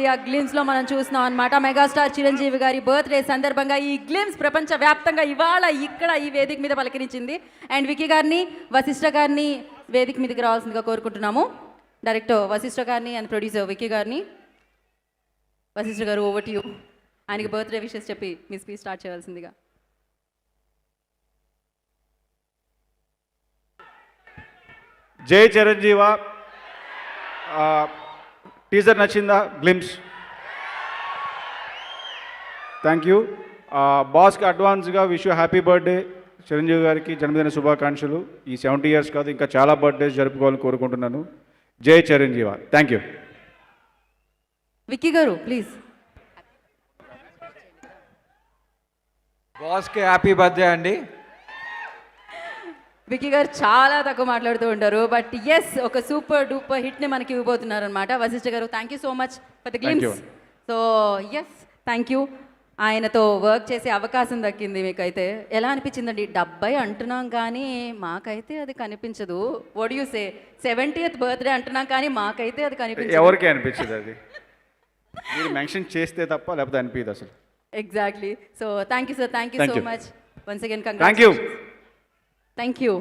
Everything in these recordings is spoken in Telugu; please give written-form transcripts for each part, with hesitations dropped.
ఇండియా గ్లిమ్స్లో మనం చూస్తున్నాం అనమాట. మెగాస్టార్ చిరంజీవి గారి బర్త్డే సందర్భంగా ఈ గ్లిమ్స్ ప్రపంచవ్యాప్తంగా ఇవాళ ఇక్కడ ఈ వేదిక మీద పలకరించింది. అండ్ వికీ గారిని, వశిష్ఠ గారిని వేదిక మీదకి రావాల్సిందిగా కోరుకుంటున్నాము. డైరెక్టర్ వశిష్ఠ గారిని అండ్ ప్రొడ్యూసర్ వికీ గారిని. వశిష్ఠ గారు, ఓవర్ టు యూ. ఆయనకి బర్త్డే విషెస్ చెప్పి మీ స్పీచ్ స్టార్ట్ చేయాల్సిందిగా. జై చిరంజీవ. టీజర్ నచ్చిందా? గ్లిమ్స్. Thank you. బాస్కి అడ్వాన్స్గా wish you happy birthday. Chiranjeevi గారికి జన్మదిన శుభాకాంక్షలు. ఈ 70 years కాదు, ఇంకా చాలా బర్త్డేస్ జరుపుకోవాలని కోరుకుంటున్నాను. జై చిరంజీవ. Thank you. విక్కీ గారు ప్లీజ్. బాస్కి హ్యాపీ బర్త్డే అండి. విక్కీ గారు చాలా తక్కువ మాట్లాడుతూ ఉంటారు, బట్ ఎస్ ఒక సూపర్ డూపర్ హిట్ని మనకి ఇవ్వబోతున్నారు అనమాట. వశిష్ఠ గారు, thank you so much for the glimpse. So yes, thank you. ఆయనతో వర్క్ చేసే అవకాశం దక్కింది. మీకైతే ఎలా అనిపించిందండి? 70 అంటున్నాం కానీ మాకైతే అది కనిపించదు. What you say? 70th birthday అంటున్నాం కానీ మాకైతే అది కనిపించదు. ఎవరికి అనిపించదు అది, మీరు మెన్షన్ చేస్తే తప్ప, లేకపోతే అనిపించదు అసలు. Exactly. So thank you sir, thank you so much once again. Thank you. Thank you.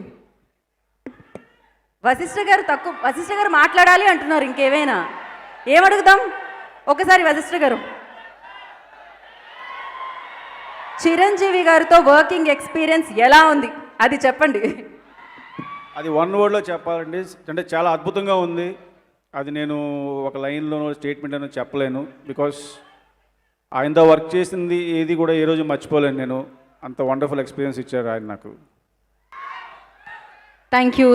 Vassishta గారు మాట్లాడాలి అంటున్నారు. ఇంకేమైనా ఏమడుగుదాం ఒకసారి? వశిష్ఠ గారు, చిరంజీవి గారితో వర్కింగ్ ఎక్స్పీరియన్స్ ఎలా ఉంది అది చెప్పండి. అది వన్ వర్డ్లో చెప్పాలండి అంటే చాలా అద్భుతంగా ఉంది. అది నేను ఒక లైన్లోనో స్టేట్మెంట్ అనో చెప్పలేను. బికాస్ ఆయనతో వర్క్ చేసింది ఏది కూడా ఏ రోజు మర్చిపోలేను నేను. అంత వండర్ఫుల్ ఎక్స్పీరియన్స్ ఇచ్చారు ఆయన నాకు. Thank you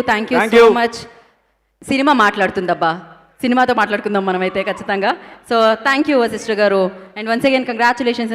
so much. Cinema మాట్లాడుతుందబ్బా, సినిమాతో మాట్లాడుకుందాం మనమైతే ఖచ్చితంగా. సో థ్యాంక్ యూ వశిష్ఠ గారు, అండ్ వన్స్ అగైన్ కంగ్రాచులేషన్స్.